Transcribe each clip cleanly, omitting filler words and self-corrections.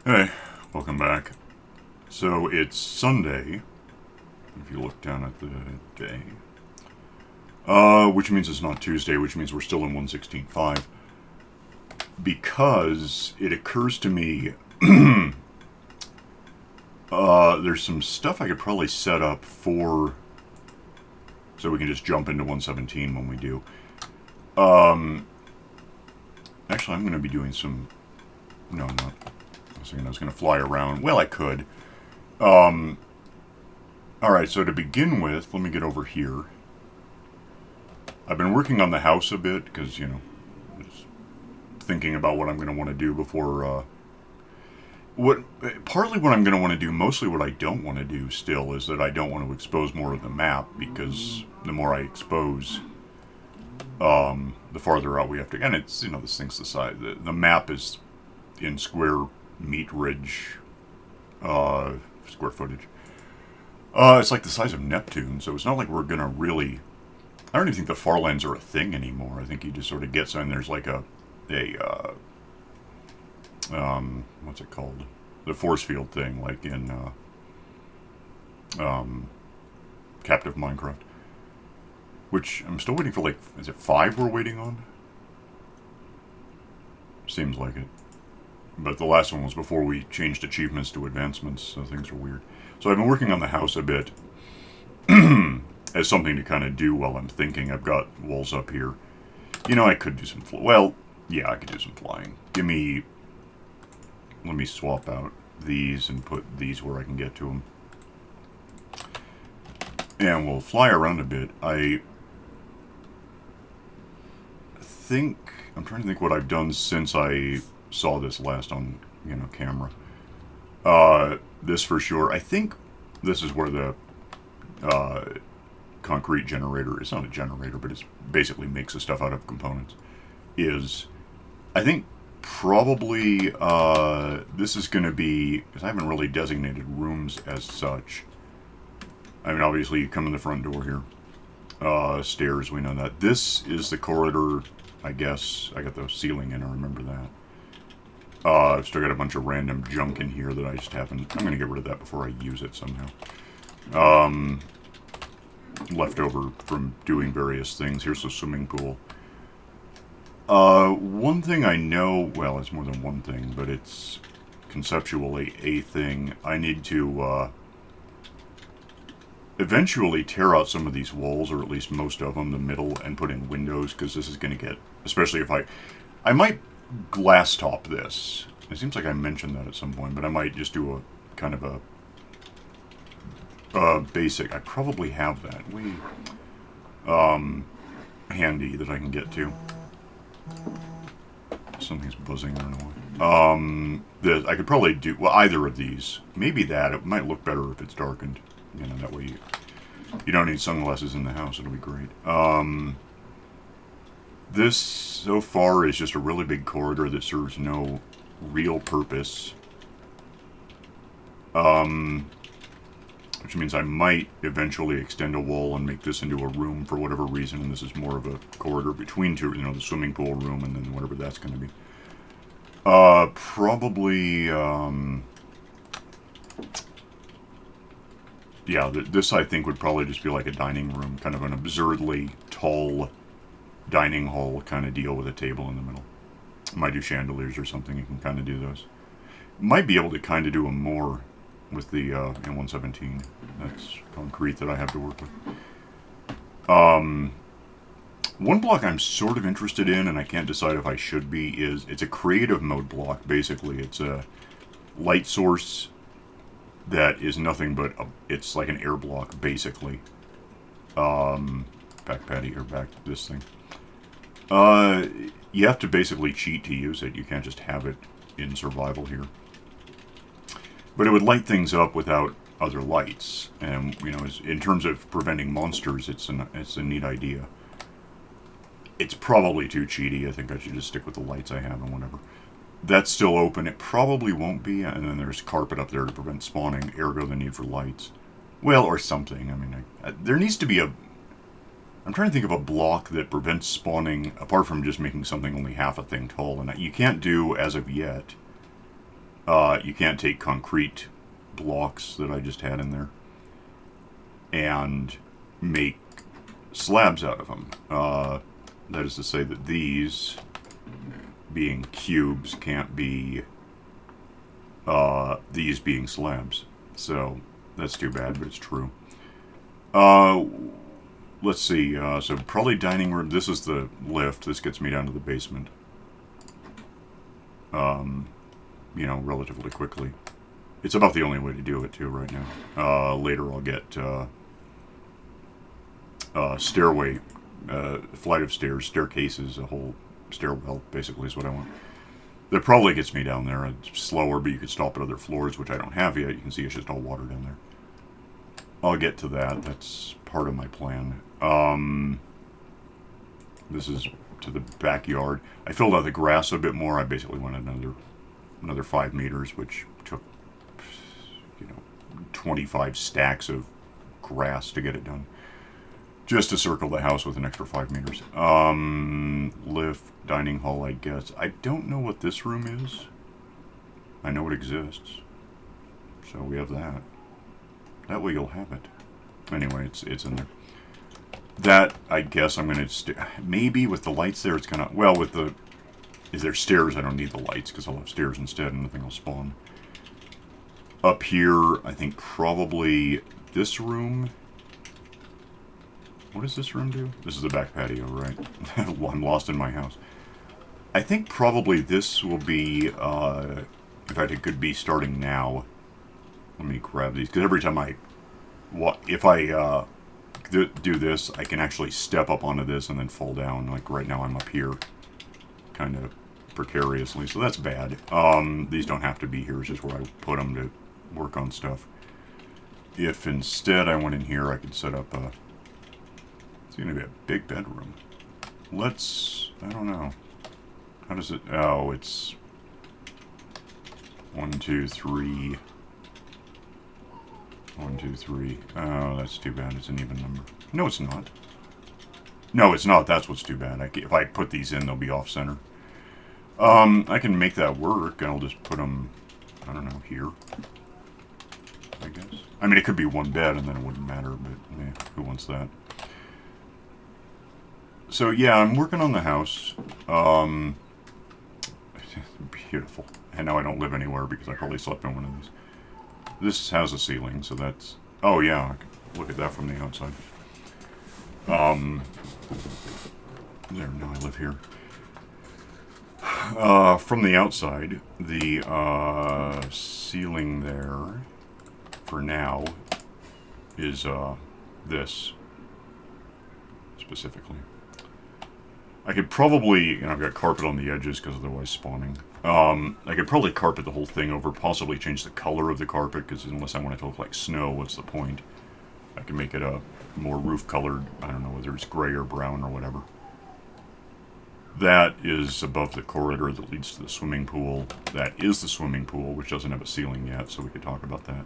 Hey, welcome back. So it's Sunday, if you look down at the day. Which means it's not Tuesday, which means we're still in 116.5. Because it occurs to me, there's some stuff I could probably set up for, so we can just jump into 117 when we do. Actually, I'm going to be doing some, no, I'm not. I was thinking I was going to fly around. Well, I could. Alright, so to begin with, let me get over here. I've been working on the house a bit, because, just thinking about what I'm going to want to do before, partly what I'm going to want to do, mostly what I don't want to do still, is that I don't want to expose more of the map, because the more I expose, the farther out we have to, and it's, this thing's the size, the map is in square meterage, square footage. It's like the size of Neptune, so it's not like we're gonna really. I don't even think the Farlands are a thing anymore. I think you just sort of get some. There's like what's it called? The force field thing, like in Captive Minecraft. Which I'm still waiting for. Like, is it 5 we're waiting on? Seems like it. But the last one was before we changed achievements to advancements, so things are weird. So I've been working on the house a bit as something to kind of do while I'm thinking. I've got walls up here. I could do some yeah, I could do some flying. Let me swap out these and put these where I can get to them. And we'll fly around a bit. I'm trying to think what I've done since I saw this last on, camera. This for sure. I think this is where the concrete generator, it's not a generator, but it basically makes the stuff out of components, is, I think, probably, this is going to be, because I haven't really designated rooms as such. I mean, obviously, you come in the front door here. Stairs, we know that. This is the corridor, I guess. I got the ceiling in, I remember that. I've still got a bunch of random junk in here that I just haven't. I'm going to get rid of that before I use it somehow. Leftover from doing various things. Here's the swimming pool. One thing I know, well, it's more than one thing, but it's conceptually a thing. I need to eventually tear out some of these walls, or at least most of them, the middle, and put in windows, because this is going to get, especially if I might glass top this. It seems like I mentioned that at some point, but I might just do a kind of a basic. I probably have that handy that I can get to. Something's buzzing, I don't know why. I could probably do, well, either of these. Maybe that. It might look better if it's darkened. That way you don't need sunglasses in the house. It'll be great. This, so far, is just a really big corridor that serves no real purpose. Which means I might eventually extend a wall and make this into a room for whatever reason, and this is more of a corridor between two, the swimming pool room and then whatever that's going to be. Probably, yeah, this I think would probably just be like a dining room, kind of an absurdly tall dining hall kind of deal with a table in the middle. Might do chandeliers or something. You can kind of do those. Might be able to kind of do them more with the in 117. That's concrete that I have to work with. One block I'm sort of interested in, and I can't decide if I should be, is it's a creative mode block. Basically, it's a light source that is nothing but it's like an air block, basically. Back patty, or back this thing. You have to basically cheat to use it. You can't just have it in survival here. But it would light things up without other lights. And, in terms of preventing monsters, it's a neat idea. It's probably too cheaty. I think I should just stick with the lights I have and whatever. That's still open. It probably won't be. And then there's carpet up there to prevent spawning, ergo the need for lights. Well, or something. I mean, there needs to be a... I'm trying to think of a block that prevents spawning, apart from just making something only half a thing tall. And you can't do, as of yet, You can't take concrete blocks that I just had in there and make slabs out of them. That is to say that these, being cubes, can't be these being slabs. So that's too bad, but it's true. Let's see. So probably dining room. This is the lift. This gets me down to the basement. You know, relatively quickly. It's about the only way to do it too right now. Later I'll get stairway, flight of stairs, staircases, a whole stairwell basically is what I want. That probably gets me down there. It's slower, but you could stop at other floors, which I don't have yet. You can see it's just all water down there. I'll get to that. That's part of my plan. This is to the backyard. I filled out the grass a bit more. I basically wanted another 5 meters, which took, 25 stacks of grass to get it done. Just to circle the house with an extra 5 meters. Lift, dining hall, I guess. I don't know what this room is. I know it exists. So we have that. That way you'll have it. Anyway, it's in there. That, I guess I'm going to... maybe with the lights there, it's kind of... Well, with the... If there's stairs, I don't need the lights, because I'll have stairs instead, and nothing will spawn. Up here, I think probably this room... What does this room do? This is the back patio, right? I'm lost in my house. I think probably this will be... in fact, it could be starting now. Let me grab these, because every time if I do this, I can actually step up onto this and then fall down. Like right now I'm up here, kind of precariously, so that's bad. These don't have to be here, it's just where I put them to work on stuff. If instead I went in here, I could set up a... It's going to be a big bedroom. I don't know. How does it... Oh, it's... 1, 2, 3... 1, 2, 3. Oh, that's too bad. It's an even number. No, it's not. No, it's not. That's what's too bad. If I put these in, they'll be off-center. I can make that work, and I'll just put them, I don't know, here. I guess. I mean, it could be one bed, and then it wouldn't matter, but who wants that? So, yeah, I'm working on the house. Beautiful. And now I don't live anywhere because I probably slept in one of these. This has a ceiling, so that's... Oh, yeah, I can look at that from the outside. There, now I live here. From the outside, the ceiling there, for now, is this, specifically. I could probably, I've got carpet on the edges because otherwise spawning. I could probably carpet the whole thing over, possibly change the color of the carpet, because unless I want it to look like snow, what's the point? I can make it a more roof colored, I don't know whether it's gray or brown or whatever. That is above the corridor that leads to the swimming pool. That is the swimming pool, which doesn't have a ceiling yet, so we could talk about that.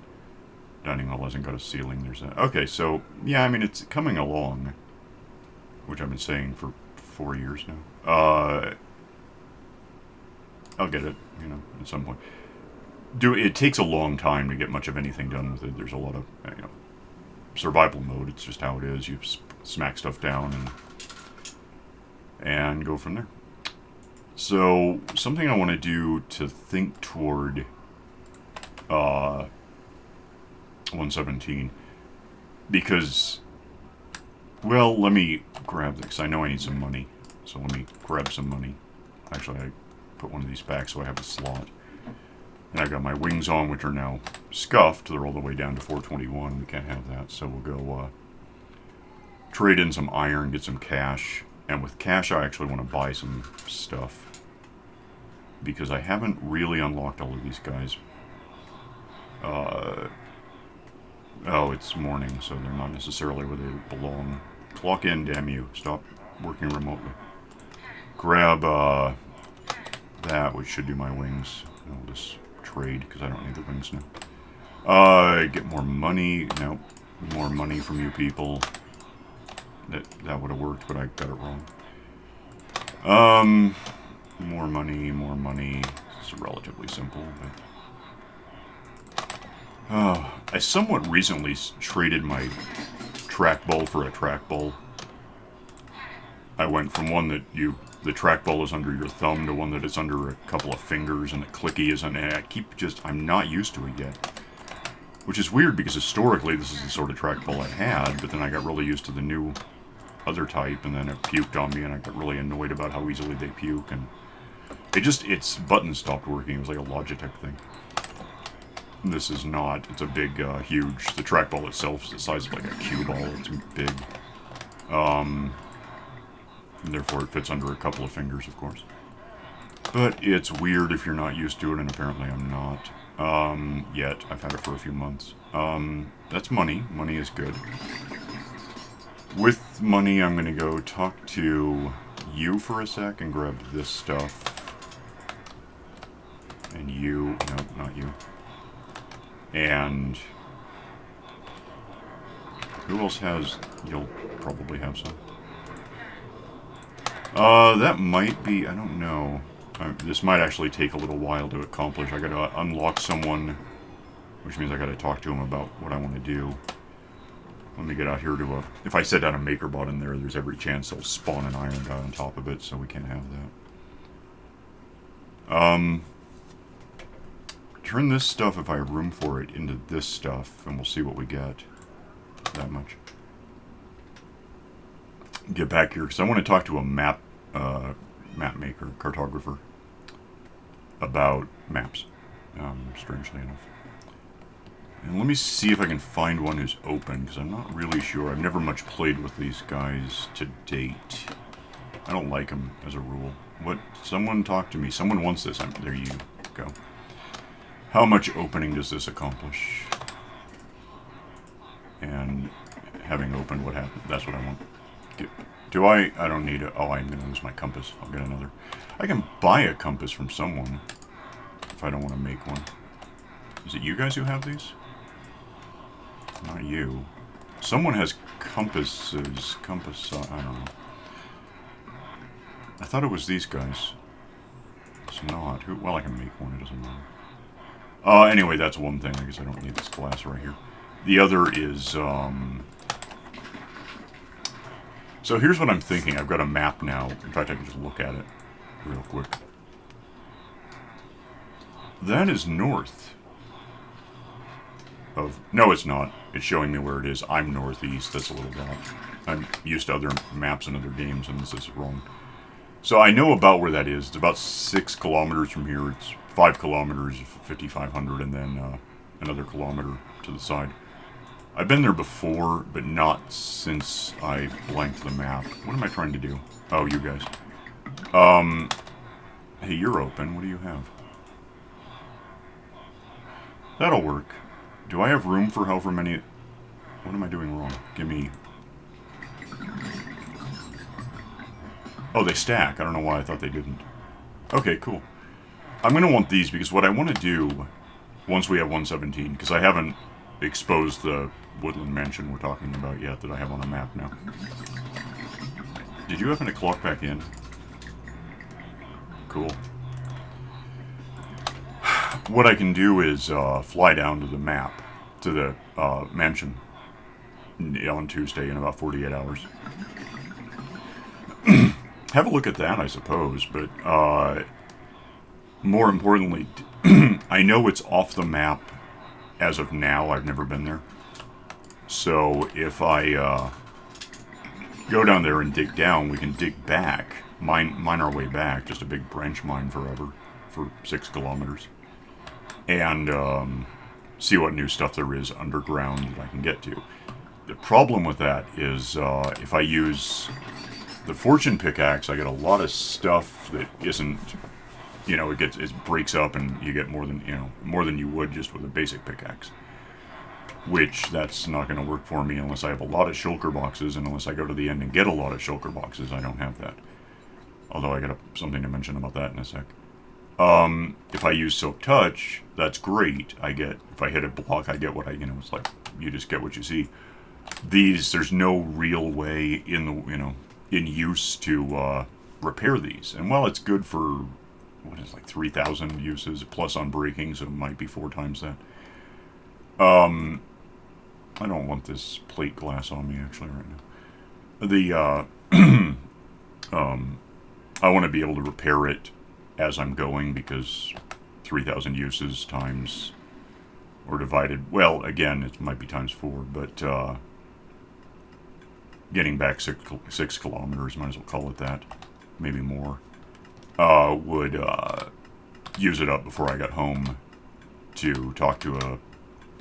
Dining hall hasn't got a ceiling, there's that. Okay, so, yeah, I mean, it's coming along, which I've been saying for 4 years now. I'll get it, at some point. It takes a long time to get much of anything done with it. There's a lot of, survival mode. It's just how it is. You smack stuff down and go from there. So, something I want to do to think toward 117, because, well, let me grab this. I know I need some money, so let me grab some money. Actually, I put one of these back so I have a slot. And I've got my wings on, which are now scuffed. They're all the way down to 421. We can't have that, so we'll go trade in some iron, get some cash. And with cash, I actually want to buy some stuff, because I haven't really unlocked all of these guys. Oh, it's morning, so they're not necessarily where they belong. Clock in, damn you. Stop working remotely. Grab that, which should do my wings. I'll just trade, because I don't need the wings now. Get more money. Nope. More money from you people. That would have worked, but I got it wrong. More money, more money. It's relatively simple, but I somewhat recently traded my trackball for a trackball. I went from one that the trackball is under your thumb to one that is under a couple of fingers and the clicky isn't. And I'm not used to it yet. Which is weird because historically this is the sort of trackball I had, but then I got really used to the new other type and then it puked on me and I got really annoyed about how easily they puke and its button stopped working. It was like a Logitech thing. This is not. It's a big, huge. The trackball itself is the size of like a cue ball. It's big. And therefore it fits under a couple of fingers, of course. But it's weird if you're not used to it, and apparently I'm not. Yet. I've had it for a few months. That's money. Money is good. With money, I'm going to go talk to you for a sec and grab this stuff. And you. No, not you. And who else has? You'll probably have some. That might be. I don't know. This might actually take a little while to accomplish. I gotta unlock someone, which means I gotta talk to him about what I want to do. Let me get out here to a. If I set down a MakerBot in there, there's every chance they'll spawn an iron guy on top of it, so we can't have that. Turn this stuff, if I have room for it, into this stuff, and we'll see what we get. That much. Get back here, because I want to talk to a map maker, cartographer, about maps, strangely enough. And let me see if I can find one who's open, because I'm not really sure. I've never much played with these guys to date. I don't like them, as a rule. Someone talk to me. Someone wants this. There you go. How much opening does this accomplish? And having opened, what happened? That's what I want. Do I don't need it. Oh, I'm going to lose my compass. I'll get another. I can buy a compass from someone if I don't want to make one. Is it you guys who have these? Not you. Someone has compasses. I don't know. I thought it was these guys. It's not. Well, I can make one. It doesn't matter. Anyway, that's one thing. I guess I don't need this glass right here. The other is, So here's what I'm thinking. I've got a map now. In fact, I can just look at it real quick. That is north of... No, it's not. It's showing me where it is. I'm northeast. That's a little dot. I'm used to other maps and other games, and this is wrong. So I know about where that is. It's about 6 kilometers from here. It's 5 kilometers, 5,500, and then another kilometer to the side. I've been there before, but not since I blanked the map. What am I trying to do? Oh, you guys. Hey, you're open. What do you have? That'll work. Do I have room for however many... What am I doing wrong? Give me... Oh, they stack. I don't know why I thought they didn't. Okay, cool. I'm going to want these because what I want to do, once we have 117, because I haven't exposed the woodland mansion we're talking about yet that I have on a map now. Did you happen to clock back in? Cool. What I can do is fly down to the map, to the mansion on Tuesday in about 48 hours. Have a look at that, I suppose, but more importantly, I know it's off the map as of now. I've never been there. So if I go down there and dig down, we can dig back, mine our way back, just a big branch mine forever, for 6 kilometers. And see what new stuff there is underground that I can get to. The problem with that is if I use the fortune pickaxe, I get a lot of stuff that isn't, it breaks up and you get more than you would just with a basic pickaxe. Which that's not going to work for me unless I have a lot of shulker boxes, and unless I go to the end and get a lot of shulker boxes, I don't have that. Although I got something to mention about that in a sec. If I use Silk Touch, that's great. If I hit a block, I get what it's like, you just get what you see. There's no real way in use to, repair these. And while it's good for, 3,000 uses, plus on breaking, so it might be 4 times that. Um, I don't want this plate glass on me actually right now. I want to be able to repair it as I'm going because 3,000 uses times or divided. Well, again, it might be times 4, but getting back 6 kilometers, might as well call it that, maybe more. Would use it up before I got home to talk to a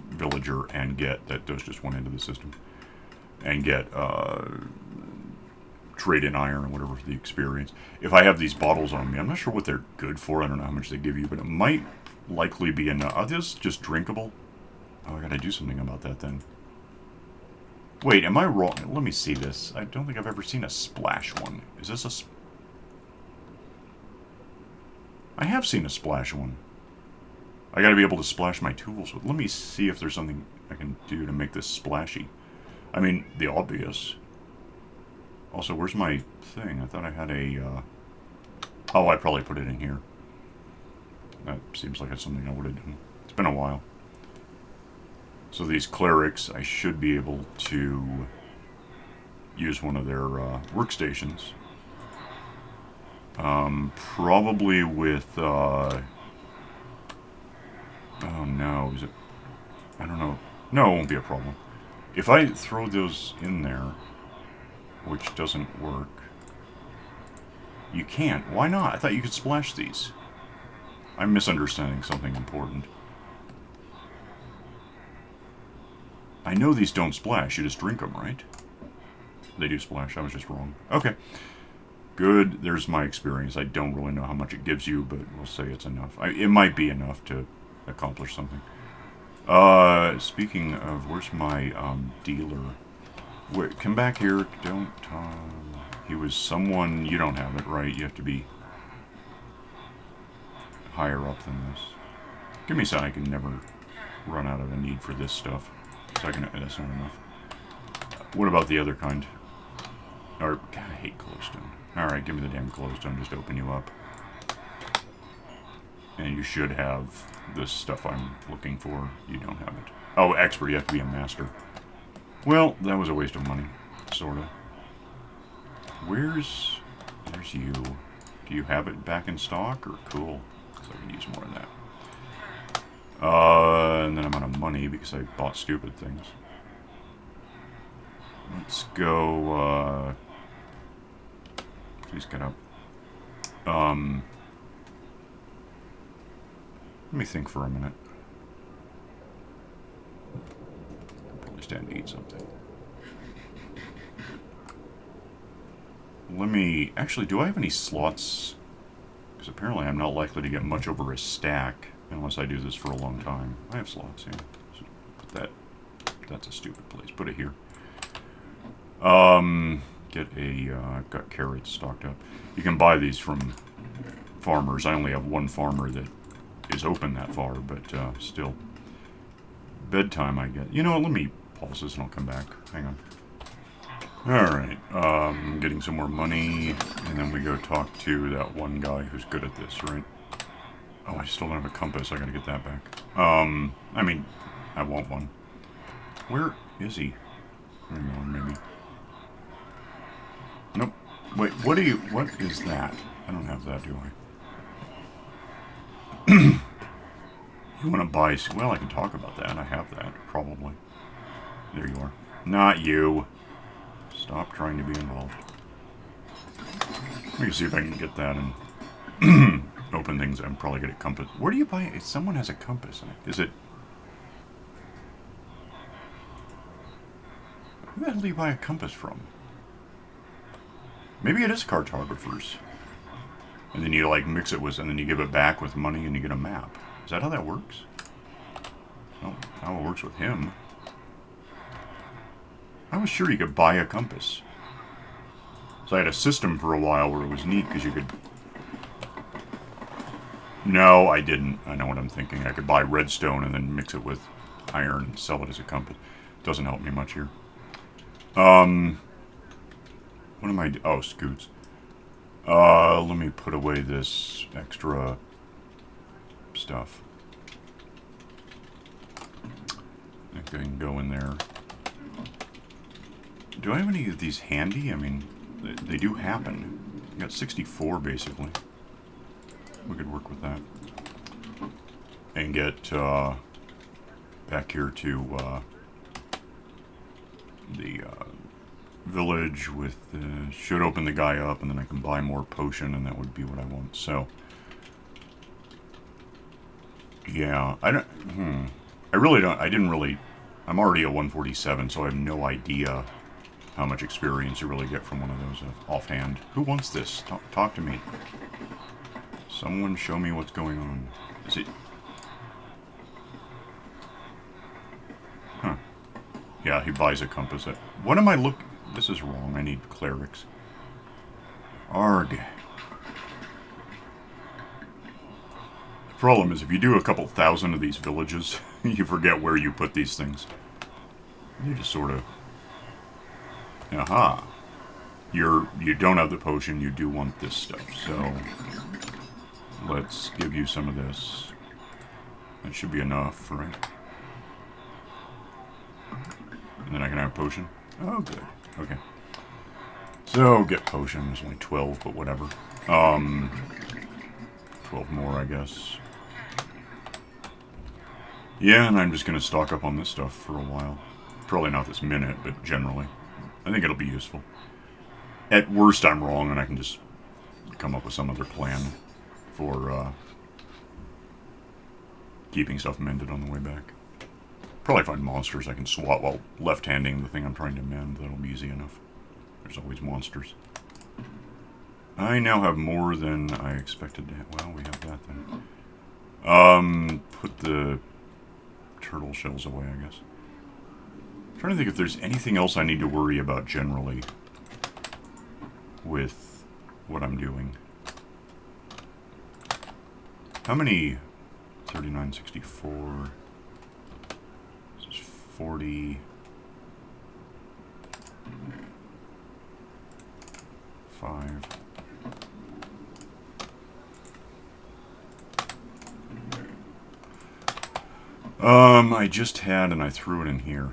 villager and get that those just went into the system and get trade in iron or whatever for the experience. If I have these bottles on me, I'm not sure what they're good for. I don't know how much they give you, but it might likely be enough. Are these just drinkable? Oh, I gotta do something about that then. Wait, am I wrong? Let me see this. I don't think I've ever seen a splash one. Is this a... I have seen a splash one. I gotta be able to splash my tools with. Let me see if there's something I can do to make this splashy. I mean, the obvious. Also, where's my thing? I thought I had a... Oh, I probably put it in here. That seems like it's something I would have done. It's been a while. So these clerics, I should be able to use one of their workstations. Probably with... oh no, is it... I don't know. No, it won't be a problem. If I throw those in there, which doesn't work... You can't. Why not? I thought you could splash these. I'm misunderstanding something important. I know these don't splash. You just drink them, right? They do splash. I was just wrong. Okay. Good. There's my experience. I don't really know how much it gives you, but we'll say it's enough. It might be enough to accomplish something. Speaking of, where's my dealer? Wait, come back here. Don't... he was someone... You don't have it, right? You have to be higher up than this. Give me a second. I can never run out of a need for this stuff. Second, that's not enough. What about the other kind? Or, God, I hate glowstone. Alright, give me the damn glowstone, just open you up. And you should have this stuff I'm looking for. You don't have it. Oh, expert, you have to be a master. Well, that was a waste of money. Sorta. Where's you? Do you have it back in stock, or cool? Because I can use more of that. And then I'm out of money because I bought stupid things. Let's go, please get up. Let me think for a minute. I'll probably stand to eat something. Let me... Actually, do I have any slots? Because apparently I'm not likely to get much over a stack unless I do this for a long time. I have slots, yeah. So put that... That's a stupid place. Put it here. Get a... I've got carrots stocked up. You can buy these from farmers. I only have one farmer that is open that far, but still. Bedtime, I get. You know what? Let me pause this and I'll come back. Hang on. Alright, getting some more money, and then we go talk to that one guy who's good at this, right? Oh, I still don't have a compass, I gotta get that back. I mean, I want one. Where is he? Hang on, maybe. Nope. Wait, what is that? I don't have that, do I? You wanna buy, well, I can talk about that, I have that, probably. There you are. Not you. Stop trying to be involved. Let me see if I can get that and open things. I'm probably good at compass. Where do you buy it? Someone has a compass. Is it... Who the hell do you buy a compass from? Maybe it is cartographers. And then you like mix it with, and then you give it back with money and you get a map. Is that how that works? Well, how it works with him. I was sure you could buy a compass. So I had a system for a while where it was neat because you could... No, I didn't. I know what I'm thinking. I could buy redstone and then mix it with iron and sell it as a compass. Doesn't help me much here. What am I... Oh, scoots. Let me put away this extra stuff. I can go in there. Do I have any of these handy? I mean, they do happen. I got 64, basically. We could work with that. And get back here to the village with... should open the guy up, and then I can buy more potion, and that would be what I want. So... yeah, I don't... I really don't... I didn't really... I'm already at 147, so I have no idea how much experience you really get from one of those offhand. Who wants this? Talk to me. Someone show me what's going on. Is it... huh. Yeah, he buys a compass. What am I look... this is wrong. I need clerics. Arg. The problem is if you do a couple thousand of these villages, you forget where you put these things. You just sort of... aha. You don't have the potion, you do want this stuff, so... let's give you some of this. That should be enough, right? And then I can have potion? Oh, good. Okay. So, get potion. There's only 12, but whatever. 12 more, I guess. Yeah, and I'm just going to stock up on this stuff for a while. Probably not this minute, but generally. I think it'll be useful. At worst, I'm wrong, and I can just come up with some other plan for keeping stuff mended on the way back. Probably find monsters I can swat while left-handing the thing I'm trying to mend. That'll be easy enough. There's always monsters. I now have more than I expected to have. Well, we have that then. Put the turtle shells away, I guess. I'm trying to think if there's anything else I need to worry about generally with what I'm doing. How many? 3964. This is 40. 5. I just had, and I threw it in here,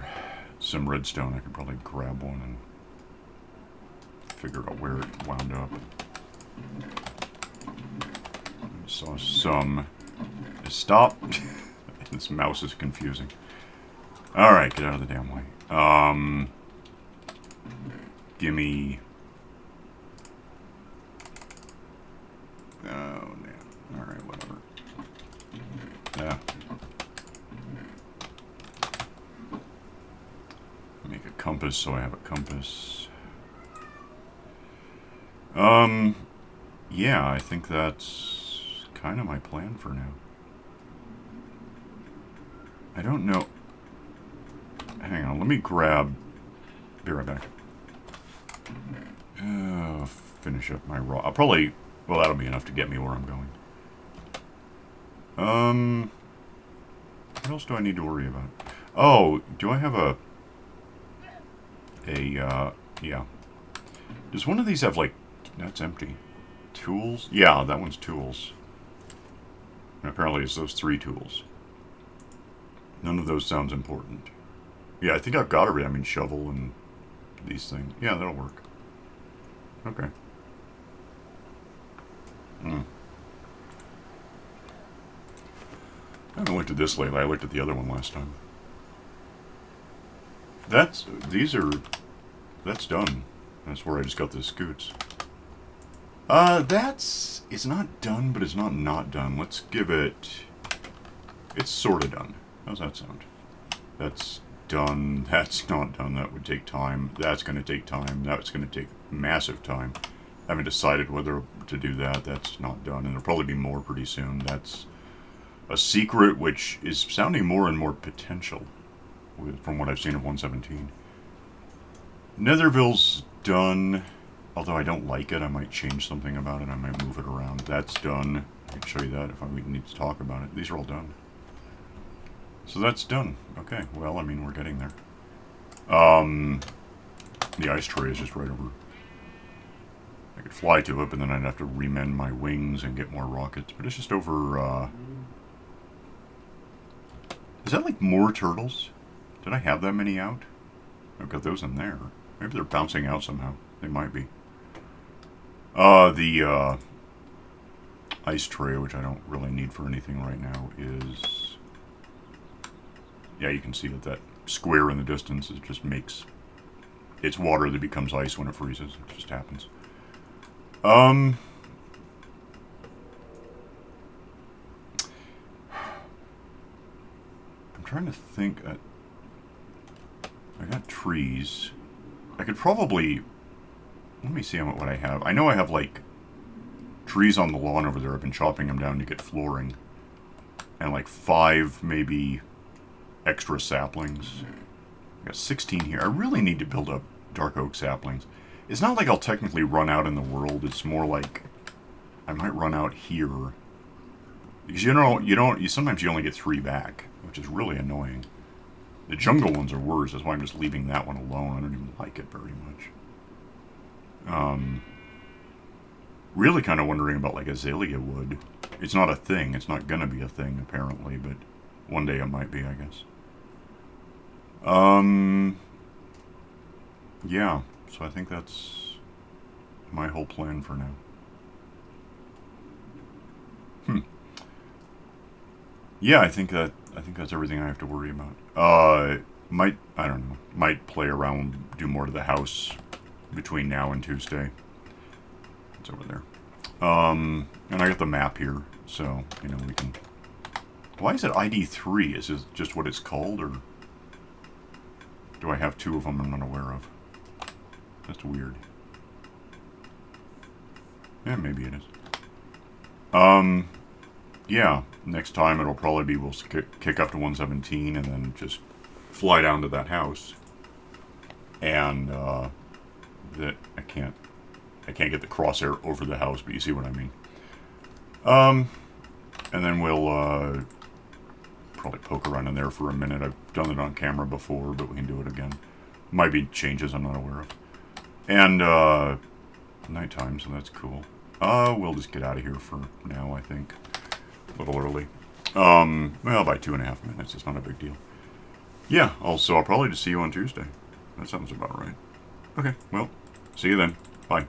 some redstone. I could probably grab one and figure out where it wound up. I saw some. Stop. This mouse is confusing. Alright, get out of the damn way. Gimme... oh, damn. Alright, whatever. Yeah. Make a compass so I have a compass. Yeah, I think that's kind of my plan for now. I don't know. Hang on, let me grab... be right back. Finish up my raw... I'll probably... well, that'll be enough to get me where I'm going. What else do I need to worry about? Oh, do I have a... yeah. Does one of these have, like... that's empty. Tools? Yeah, that one's tools. And apparently it's those 3 tools. None of those sounds important. Yeah, I think I've got everything. I mean, shovel and these things. Yeah, that'll work. Okay. I haven't looked at this lately. I looked at the other one last time. That's done. That's where I just got the scoots. It's not done, but it's not done. Let's give it... it's sort of done. How's that sound? That's done. That's not done. That would take time. That's going to take time. That's going to take massive time. I haven't decided whether to do that. That's not done. And there'll probably be more pretty soon. That's a secret which is sounding more and more potential from what I've seen of 117. Netherville's done. Although I don't like it, I might change something about it. I might move it around. That's done. I can show you that if we need to talk about it. These are all done. So that's done. Okay, well, I mean, we're getting there. The ice tray is just right over. I could fly to it, but then I'd have to remend my wings and get more rockets. But it's just over, is that like more turtles? Did I have that many out? I've got those in there. Maybe they're bouncing out somehow. They might be. The ice tray, which I don't really need for anything right now, is... Yeah, you can see that square in the distance is just makes... It's water that becomes ice when it freezes. It just happens. I'm trying to think... I got trees. I could probably... Let me see what I have. I know I have, like, trees on the lawn over there. I've been chopping them down to get flooring. And, like, 5, maybe, extra saplings. I got 16 here. I really need to build up dark oak saplings. It's not like I'll technically run out in the world. It's more like I might run out here. Because, sometimes you only get 3 back, which is really annoying. The jungle ones are worse. That's why I'm just leaving that one alone. I don't even like it very much. Really kind of wondering about, like, azalea wood. It's not a thing. It's not gonna be a thing, apparently, but one day it might be, I guess. Yeah. So I think that's my whole plan for now. Yeah, I think that's everything I have to worry about. I don't know. Might play around, do more to the house between now and Tuesday. It's over there. And I got the map here, so, we can... Why is it ID3? Is this just what it's called, or... Do I have 2 of them I'm not aware of? That's weird. Yeah, maybe it is. Yeah, next time it'll probably be we'll kick up to 117 and then just fly down to that house. And, that I can't get the crosshair over the house, but you see what I mean. And then we'll, probably poke around in there for a minute. I've done it on camera before, but we can do it again. Might be changes I'm not aware of. And, nighttime, so that's cool. We'll just get out of here for now, I think. A little early. Well, by 2.5 minutes. It's not a big deal. Yeah, also, I'll probably just see you on Tuesday. That sounds about right. Okay, well, see you then. Bye.